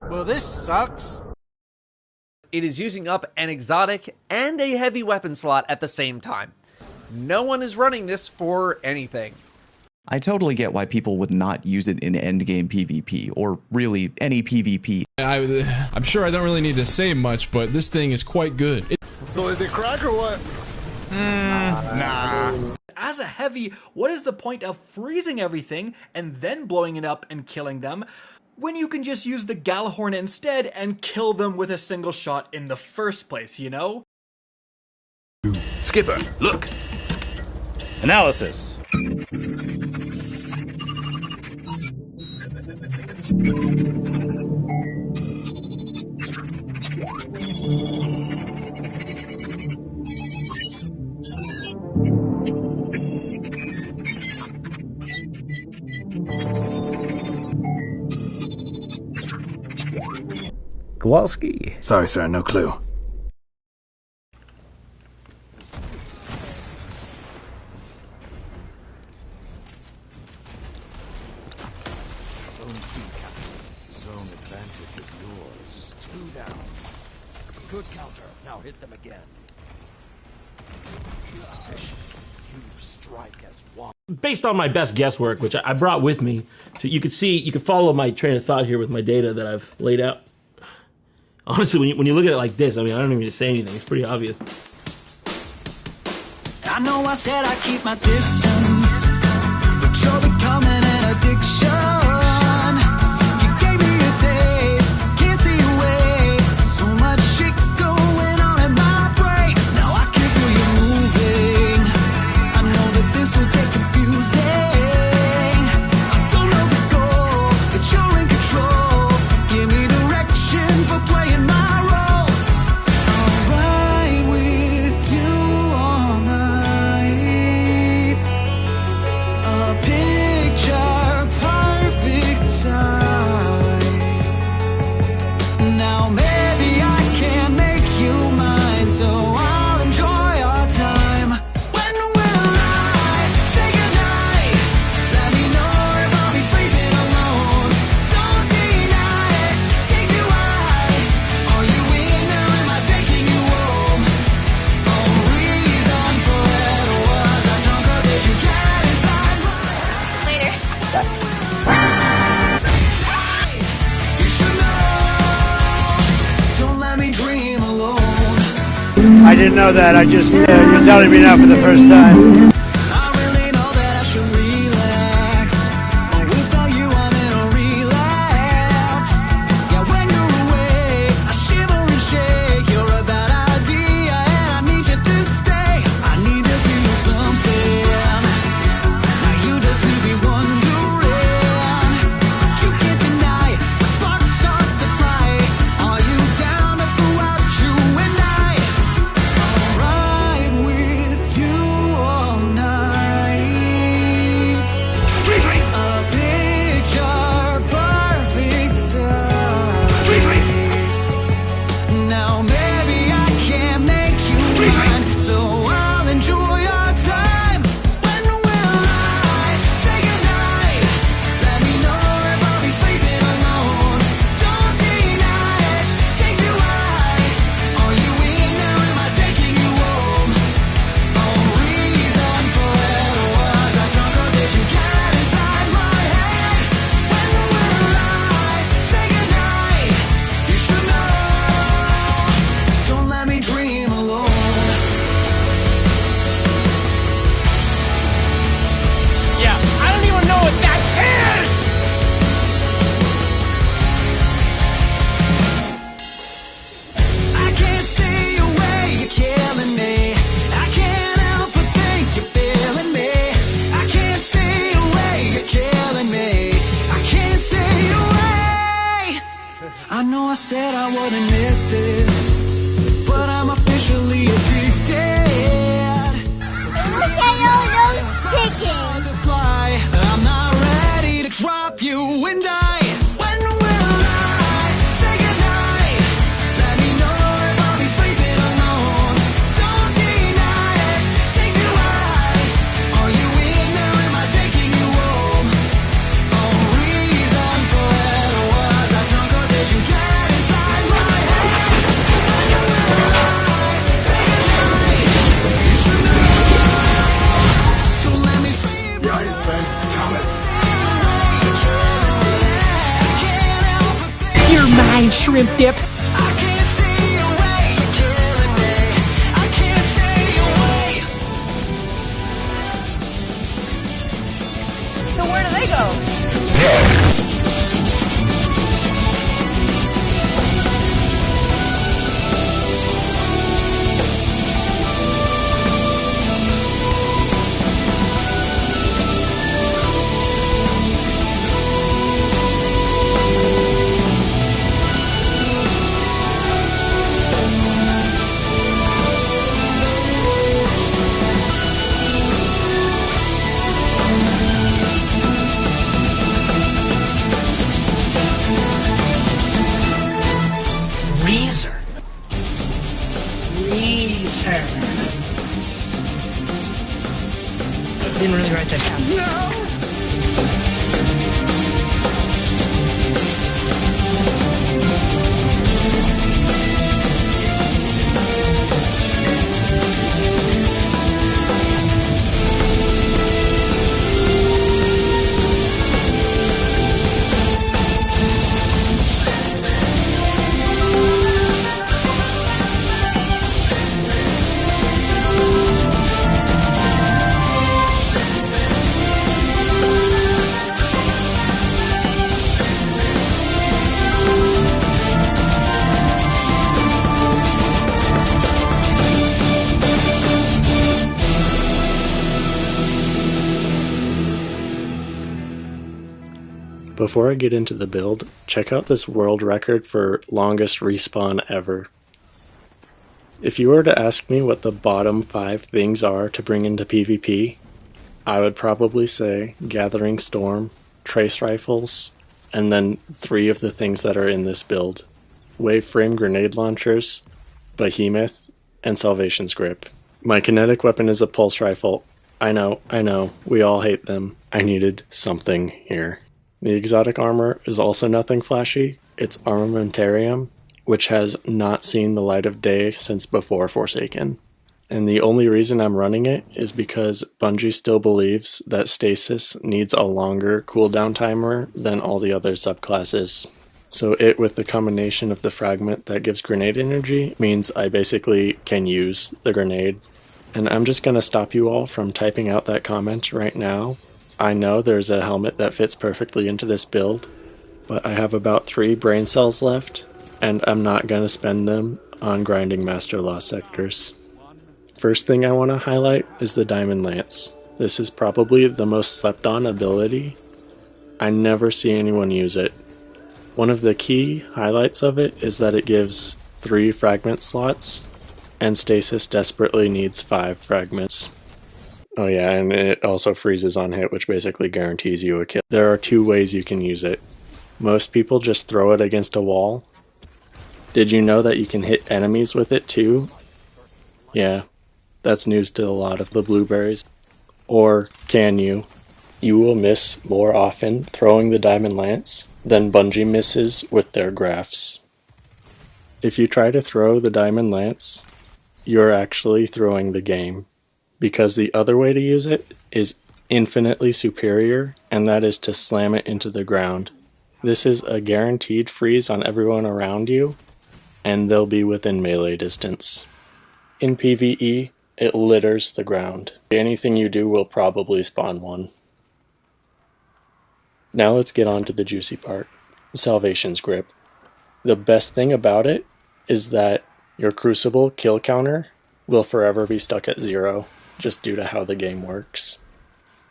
Well, this sucks. It is using up an exotic and a heavy weapon slot at the same time. No one is running this for anything. I totally get why people would not use it in endgame PvP, or really any PvP. I'm sure I don't really need to say much, but this thing is quite good. So is it crack or what? Nah. As a heavy, what is the point of freezing everything and then blowing it up and killing them, when you can just use the Gjallarhorn instead and kill them with a single shot in the first place, you know? Skipper, look! Analysis. Kowalski. Sorry, sir, no clue. Zone advantage is yours. 2 down. Good counter. Now hit them again. Vicious. You strike as one. Based on my best guesswork, which I brought with me, so you could see, you could follow my train of thought here with my data that I've laid out. Honestly, when you look at it like this, I mean, I don't even need to say anything. It's pretty obvious. I know I said I keep my distance, but you're becoming an addiction. You gave me a taste, can't stay away. So much shit going on in my brain. Now I can feel you moving. I know that this will get confusing. I don't know the goal, but you're in control. Give me direction for playing my role. I'll ride with you all night. A picture perfect sight. Now maybe I can make you mine, so I'll enjoy our time. When will I say goodnight? Let me know if I'll be sleeping alone. Don't deny it, takes you high. Are you in or am I taking you home? Oh, reason forever was I drunk or did you get inside my head? Later. You should know. Don't let me dream alone. I didn't know that. I just, you're telling me now for the first time. I really know that I should relax. Without you, I'm in a relapse. Yeah, when you're away, I shiver and shake. You're a bad idea, and I need you to stay. I need to feel something. Now you just leave me wondering. But you can't deny when sparks start to fly. Are you down to go out, you and I? I'll ride with you all night. A picture perfect sight. Now maybe I can make you mine, so I'll enjoy our time. When will I say goodnight? Let me know if I'll be sleeping alone. Don't deny it, takes you high. Are you in or am I taking you home? Oh, reason forever was I drunk or did you get inside my head? When will I say goodnight? You should know. Don't let me dream alone. Yeah, I don't even know what that is! I can't stay away, you're killing me. I can't help but think you're feeling me. I can't stay away, you're killing me. I can't stay away. I know I said I wouldn't miss this, but I'm officially addicted. Look at all those chickens. To fly, I'm not ready to drop you and die. When will I say goodnight? Let me know if I'll be sleeping alone. Don't deny it, takes you high. Are you in or am I taking you home? Oh, fucking shrimp dip. I can't stay away, you're killing me. I can't stay away. So where do they go? Didn't really write that down. No! Before I get into the build, check out this world record for longest respawn ever. If you were to ask me what the bottom 5 things are to bring into PvP, I would probably say Gathering Storm, Trace Rifles, and then 3 of the things that are in this build. Waveframe Grenade Launchers, Behemoth, and Salvation's Grip. My kinetic weapon is a Pulse Rifle. I know, we all hate them. I needed something here. The exotic armor is also nothing flashy. It's Armamentarium, which has not seen the light of day since before Forsaken. And the only reason I'm running it is because Bungie still believes that Stasis needs a longer cooldown timer than all the other subclasses. So it, with the combination of the fragment that gives grenade energy, means I basically can use the grenade. And I'm just going to stop you all from typing out that comment right now. I know there's a helmet that fits perfectly into this build, but I have about 3 brain cells left, and I'm not going to spend them on grinding Master Law sectors. First thing I want to highlight is the Diamond Lance. This is probably the most slept on ability. I never see anyone use it. One of the key highlights of it is that it gives 3 fragment slots, and Stasis desperately needs 5 fragments. Oh yeah, and it also freezes on hit, which basically guarantees you a kill. There are 2 ways you can use it. Most people just throw it against a wall. Did you know that you can hit enemies with it too? Yeah, that's news to a lot of the blueberries. Or can you? You will miss more often throwing the Diamond Lance than Bungie misses with their graphs. If you try to throw the Diamond Lance, you're actually throwing the game. Because the other way to use it is infinitely superior, and that is to slam it into the ground. This is a guaranteed freeze on everyone around you, and they'll be within melee distance. In PvE, it litters the ground. Anything you do will probably spawn one. Now let's get on to the juicy part, Salvation's Grip. The best thing about it is that your Crucible kill counter will forever be stuck at 0. Just due to how the game works.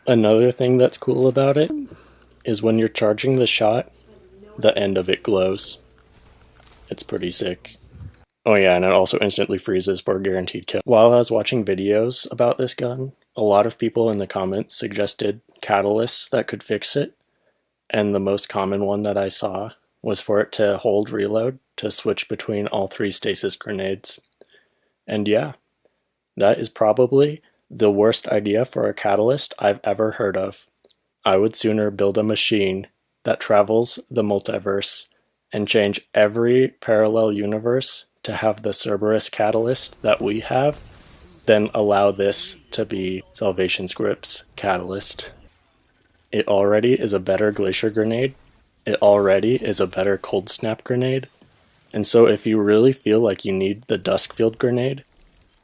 Another thing that's cool about it is when you're charging the shot, the end of it glows. It's pretty sick. Oh yeah, and it also instantly freezes for a guaranteed kill. While I was watching videos about this gun, a lot of people in the comments suggested catalysts that could fix it, and the most common one that I saw was for it to hold reload to switch between all 3 stasis grenades. And yeah, that is probably the worst idea for a catalyst I've ever heard of. I would sooner build a machine that travels the multiverse and change every parallel universe to have the Cerberus catalyst that we have than allow this to be Salvation's Grip's catalyst. It already is a better glacier grenade. It already is a better cold snap grenade. And so if you really feel like you need the Duskfield grenade,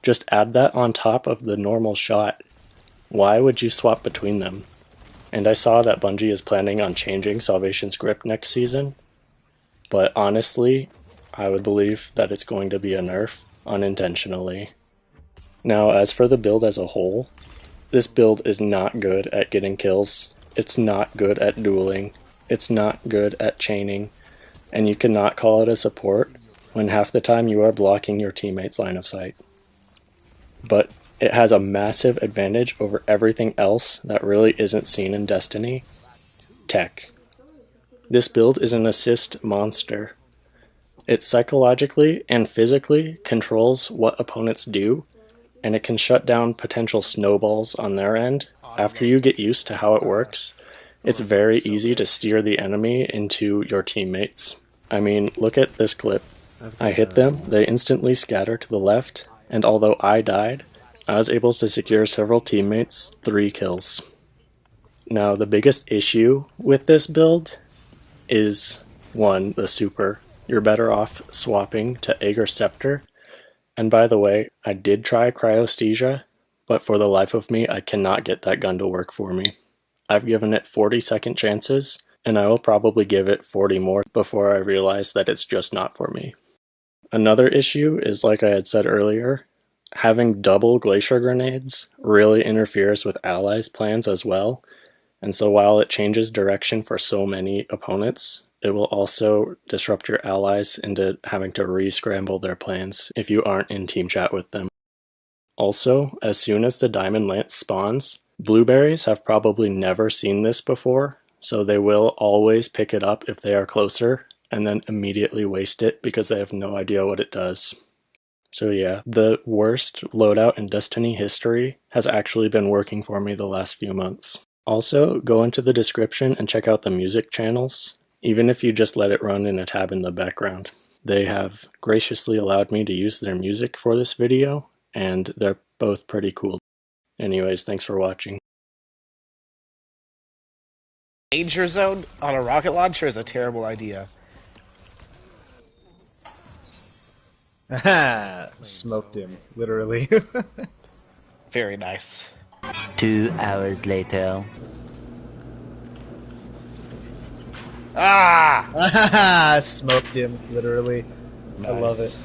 just add that on top of the normal shot. Why would you swap between them? And I saw that Bungie is planning on changing Salvation's grip next season, but honestly, I would believe that it's going to be a nerf unintentionally. Now, as for the build as a whole, this build is not good at getting kills, it's not good at dueling, it's not good at chaining, and you cannot call it a support when half the time you are blocking your teammate's line of sight. But it has a massive advantage over everything else that really isn't seen in Destiny: tech. This build is an assist monster. It psychologically and physically controls what opponents do, and it can shut down potential snowballs on their end. After you get used to how it works, it's very easy to steer the enemy into your teammates. I mean, look at this clip. I hit them, they instantly scatter to the left, and although I died, I was able to secure several teammates 3 kills. Now, the biggest issue with this build is, 1, the super. You're better off swapping to Aegir Scepter. And by the way, I did try Cryosthesia, but for the life of me, I cannot get that gun to work for me. I've given it 40 second chances, and I will probably give it 40 more before I realize that it's just not for me. Another issue is, like I had said earlier, having double glacier grenades really interferes with allies' plans as well, and so while it changes direction for so many opponents, it will also disrupt your allies into having to re-scramble their plans if you aren't in team chat with them. Also, as soon as the Diamond Lance spawns, blueberries have probably never seen this before, so they will always pick it up if they are closer, and then immediately waste it because they have no idea what it does. So yeah, the worst loadout in Destiny history has actually been working for me the last few months. Also, go into the description and check out the music channels, even if you just let it run in a tab in the background. They have graciously allowed me to use their music for this video, and they're both pretty cool. Anyways, thanks for watching. Danger zone on a rocket launcher is a terrible idea. Haha, smoked him, literally. Very nice. 2 hours later. Ah! Smoked him, literally. Nice. I love it.